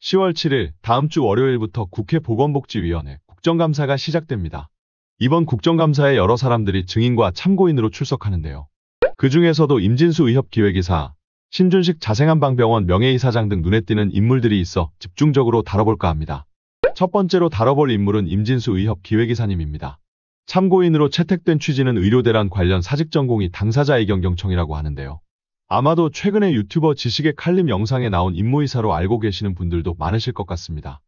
10월 7일 다음 주 월요일부터 국회 보건복지위원회 국정감사가 시작됩니다. 이번 국정감사에 여러 사람들이 증인과 참고인으로 출석하는데요. 그 중에서도 임진수 의협기획이사, 신준식 자생한방병원 명예이사장 등 눈에 띄는 인물들이 있어 집중적으로 다뤄볼까 합니다. 첫 번째로 다뤄볼 인물은 임진수 의협기획이사님입니다. 참고인으로 채택된 취지는 의료대란 관련 사직전공의 당사자 의견 경청이라고 하는데요. 아마도 최근에 유튜버 지식의 칼림 영상에 나온 임모이사로 알고 계시는 분들도 많으실 것 같습니다.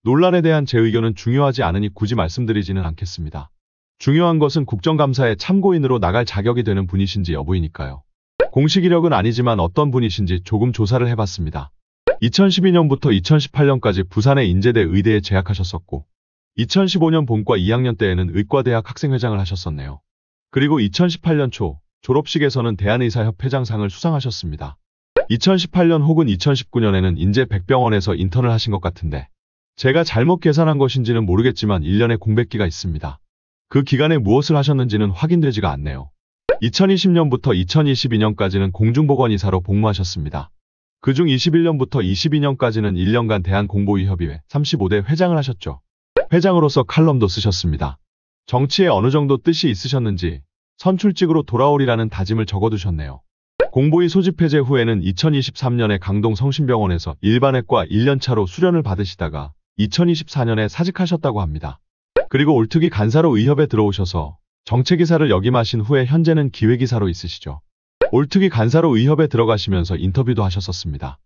논란에 대한 제 의견은 중요하지 않으니 굳이 말씀드리지는 않겠습니다. 중요한 것은 국정감사에 참고인으로 나갈 자격이 되는 분이신지 여부이니까요. 공식 이력은 아니지만 어떤 분이신지 조금 조사를 해봤습니다. 2012년부터 2018년까지 부산의 인제대 의대에 재학하셨었고 2015년 본과 2학년 때에는 의과대학 학생회장을 하셨었네요. 그리고 2018년 초 졸업식에서는 대한의사협회장상을 수상하셨습니다. 2018년 혹은 2019년에는 인제 백병원에서 인턴을 하신 것 같은데 제가 잘못 계산한 것인지는 모르겠지만 1년의 공백기가 있습니다. 그 기간에 무엇을 하셨는지는 확인되지가 않네요. 2020년부터 2022년까지는 공중보건이사로 복무하셨습니다. 그중 21년부터 22년까지는 1년간 대한공보위협의회 35대 회장을 하셨죠. 회장으로서 칼럼도 쓰셨습니다. 정치에 어느 정도 뜻이 있으셨는지 선출직으로 돌아오리라는 다짐을 적어두셨네요. 공보위 소집 해제 후에는 2023년에 강동 성심병원에서 일반외과 1년차로 수련을 받으시다가 2024년에 사직하셨다고 합니다. 그리고 올특위 간사로 의협에 들어오셔서 정책이사를 역임하신 후에 현재는 기획이사로 있으시죠. 올특위 간사로 의협에 들어가시면서 인터뷰도 하셨었습니다.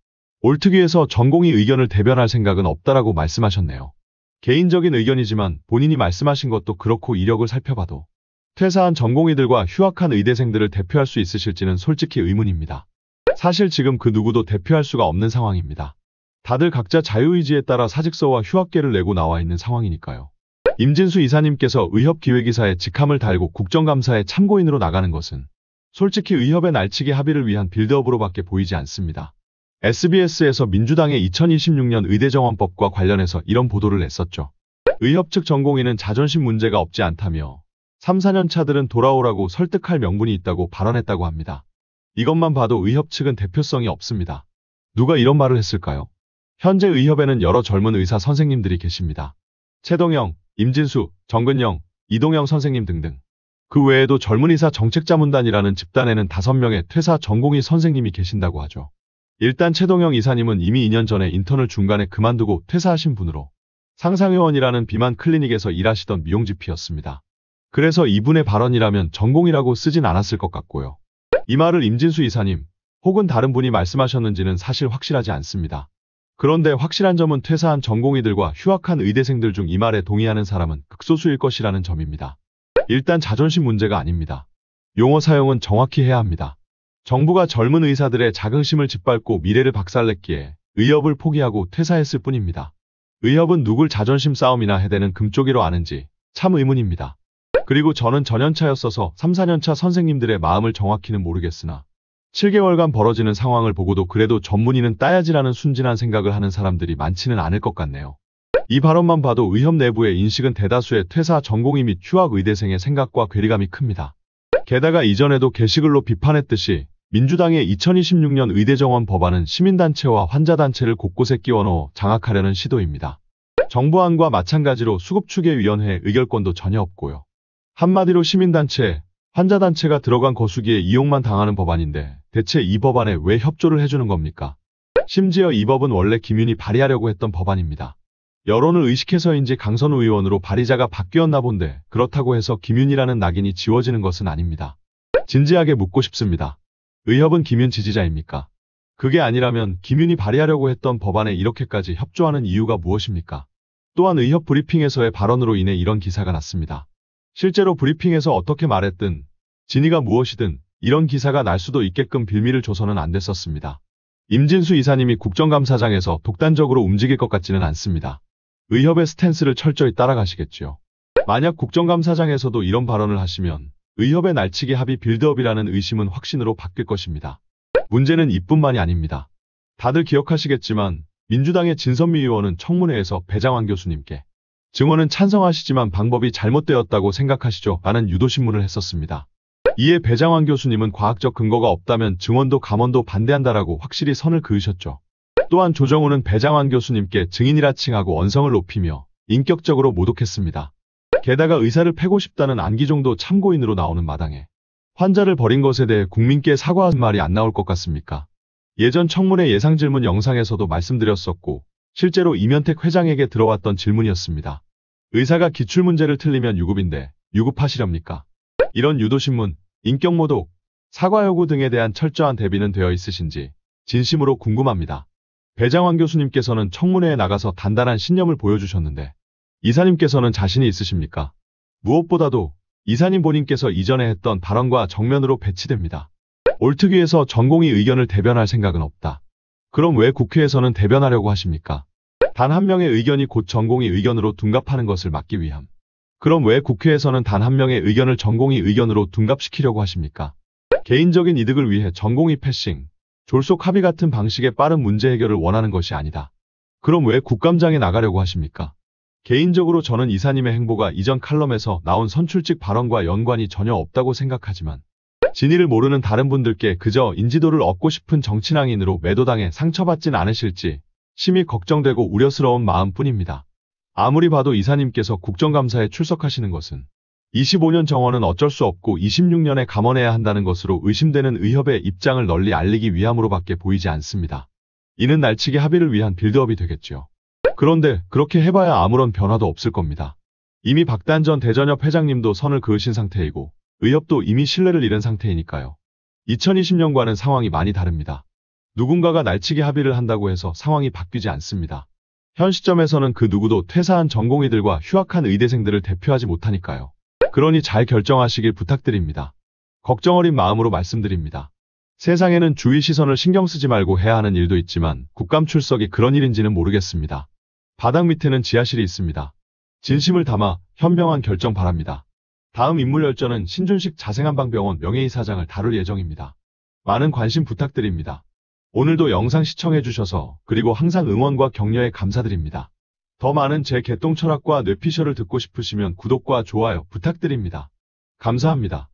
올특위에서 전공의 의견을 대변할 생각은 없다라고 말씀하셨네요. 개인적인 의견이지만 본인이 말씀하신 것도 그렇고 이력을 살펴봐도 퇴사한 전공의들과 휴학한 의대생들을 대표할 수 있으실지는 솔직히 의문입니다. 사실 지금 그 누구도 대표할 수가 없는 상황입니다. 다들 각자 자유의지에 따라 사직서와 휴학계를 내고 나와 있는 상황이니까요. 임진수 이사님께서 의협기획이사에 직함을 달고 국정감사에 참고인으로 나가는 것은 솔직히 의협의 날치기 합의를 위한 빌드업으로밖에 보이지 않습니다. SBS에서 민주당의 2026년 의대정원법과 관련해서 이런 보도를 냈었죠. 의협 측 전공의는 자존심 문제가 없지 않다며 3, 4년 차들은 돌아오라고 설득할 명분이 있다고 발언했다고 합니다. 이것만 봐도 의협 측은 대표성이 없습니다. 누가 이런 말을 했을까요? 현재 의협에는 여러 젊은 의사 선생님들이 계십니다. 최동영, 임진수, 정근영, 이동영 선생님 등등. 그 외에도 젊은 의사 정책자문단이라는 집단에는 5명의 퇴사 전공의 선생님이 계신다고 하죠. 일단 최동영 이사님은 이미 2년 전에 인턴을 중간에 그만두고 퇴사하신 분으로 상상의원이라는 비만 클리닉에서 일하시던 미용지피였습니다. 그래서 이분의 발언이라면 전공이라고 쓰진 않았을 것 같고요. 이 말을 임진수 이사님 혹은 다른 분이 말씀하셨는지는 사실 확실하지 않습니다. 그런데 확실한 점은 퇴사한 전공의들과 휴학한 의대생들 중 이 말에 동의하는 사람은 극소수일 것이라는 점입니다. 일단 자존심 문제가 아닙니다. 용어 사용은 정확히 해야 합니다. 정부가 젊은 의사들의 자긍심을 짓밟고 미래를 박살냈기에 의협을 포기하고 퇴사했을 뿐입니다. 의협은 누굴 자존심 싸움이나 해대는 금쪽이로 아는지 참 의문입니다. 그리고 저는 전연차였어서 3, 4년차 선생님들의 마음을 정확히는 모르겠으나 7개월간 벌어지는 상황을 보고도 그래도 전문의는 따야지라는 순진한 생각을 하는 사람들이 많지는 않을 것 같네요. 이 발언만 봐도 의협 내부의 인식은 대다수의 퇴사 전공의 및 휴학 의대생의 생각과 괴리감이 큽니다. 게다가 이전에도 게시글로 비판했듯이 민주당의 2026년 의대정원 법안은 시민단체와 환자단체를 곳곳에 끼워넣어 장악하려는 시도입니다. 정부안과 마찬가지로 수급추계위원회의 의결권도 전혀 없고요. 한마디로 시민단체, 환자단체가 들어간 거수기에 이용만 당하는 법안인데 대체 이 법안에 왜 협조를 해주는 겁니까? 심지어 이 법은 원래 김윤이 발의하려고 했던 법안입니다. 여론을 의식해서인지 강선우 의원으로 발의자가 바뀌었나 본데 그렇다고 해서 김윤이라는 낙인이 지워지는 것은 아닙니다. 진지하게 묻고 싶습니다. 의협은 김윤 지지자입니까? 그게 아니라면 김윤이 발의하려고 했던 법안에 이렇게까지 협조하는 이유가 무엇입니까? 또한 의협 브리핑에서의 발언으로 인해 이런 기사가 났습니다. 실제로 브리핑에서 어떻게 말했든 진위가 무엇이든 이런 기사가 날 수도 있게끔 빌미를 줘서는 안 됐었습니다. 임진수 이사님이 국정감사장에서 독단적으로 움직일 것 같지는 않습니다. 의협의 스탠스를 철저히 따라가시겠지요. 만약 국정감사장에서도 이런 발언을 하시면 의협의 날치기 합의 빌드업이라는 의심은 확신으로 바뀔 것입니다. 문제는 이뿐만이 아닙니다. 다들 기억하시겠지만 민주당의 진선미 의원은 청문회에서 배장환 교수님께 증언은 찬성하시지만 방법이 잘못되었다고 생각하시죠? 라는 유도신문을 했었습니다. 이에 배장환 교수님은 과학적 근거가 없다면 증언도 감언도 반대한다라고 확실히 선을 그으셨죠. 또한 조정우는 배장환 교수님께 증인이라 칭하고 언성을 높이며 인격적으로 모독했습니다. 게다가 의사를 패고 싶다는 안기종도 참고인으로 나오는 마당에 환자를 버린 것에 대해 국민께 사과한 말이 안 나올 것 같습니까? 예전 청문회 예상질문 영상에서도 말씀드렸었고 실제로 이면택 회장에게 들어왔던 질문이었습니다. 의사가 기출문제를 틀리면 유급인데 유급하시렵니까? 이런 유도신문, 인격모독, 사과 요구 등에 대한 철저한 대비는 되어 있으신지 진심으로 궁금합니다. 배장환 교수님께서는 청문회에 나가서 단단한 신념을 보여주셨는데 이사님께서는 자신이 있으십니까? 무엇보다도 이사님 본인께서 이전에 했던 발언과 정면으로 배치됩니다. 옳특위에서 전공의 의견을 대변할 생각은 없다. 그럼 왜 국회에서는 대변하려고 하십니까? 단 한 명의 의견이 곧 전공의 의견으로 둔갑하는 것을 막기 위함. 그럼 왜 국회에서는 단 한 명의 의견을 전공의 의견으로 둔갑시키려고 하십니까? 개인적인 이득을 위해 전공의 패싱, 졸속 합의 같은 방식의 빠른 문제 해결을 원하는 것이 아니다. 그럼 왜 국감장에 나가려고 하십니까? 개인적으로 저는 이사님의 행보가 이전 칼럼에서 나온 선출직 발언과 연관이 전혀 없다고 생각하지만 진위를 모르는 다른 분들께 그저 인지도를 얻고 싶은 정치낭인으로 매도당해 상처받진 않으실지 심히 걱정되고 우려스러운 마음뿐입니다. 아무리 봐도 이사님께서 국정감사에 출석하시는 것은 25년 정원은 어쩔 수 없고 26년에 감원해야 한다는 것으로 의심되는 의협의 입장을 널리 알리기 위함으로밖에 보이지 않습니다. 이는 날치기 합의를 위한 빌드업이 되겠죠. 그런데 그렇게 해봐야 아무런 변화도 없을 겁니다. 이미 박단 전 대전협 회장님도 선을 그으신 상태이고 의협도 이미 신뢰를 잃은 상태이니까요. 2020년과는 상황이 많이 다릅니다. 누군가가 날치기 합의를 한다고 해서 상황이 바뀌지 않습니다. 현 시점에서는 그 누구도 퇴사한 전공의들과 휴학한 의대생들을 대표하지 못하니까요. 그러니 잘 결정하시길 부탁드립니다. 걱정 어린 마음으로 말씀드립니다. 세상에는 주위 시선을 신경 쓰지 말고 해야 하는 일도 있지만 국감 출석이 그런 일인지는 모르겠습니다. 바닥 밑에는 지하실이 있습니다. 진심을 담아 현명한 결정 바랍니다. 다음 인물열전은 신준식 자생한방병원 명예이사장을 다룰 예정입니다. 많은 관심 부탁드립니다. 오늘도 영상 시청해주셔서 그리고 항상 응원과 격려에 감사드립니다. 더 많은 제 개똥 철학과 뇌피셜을 듣고 싶으시면 구독과 좋아요 부탁드립니다. 감사합니다.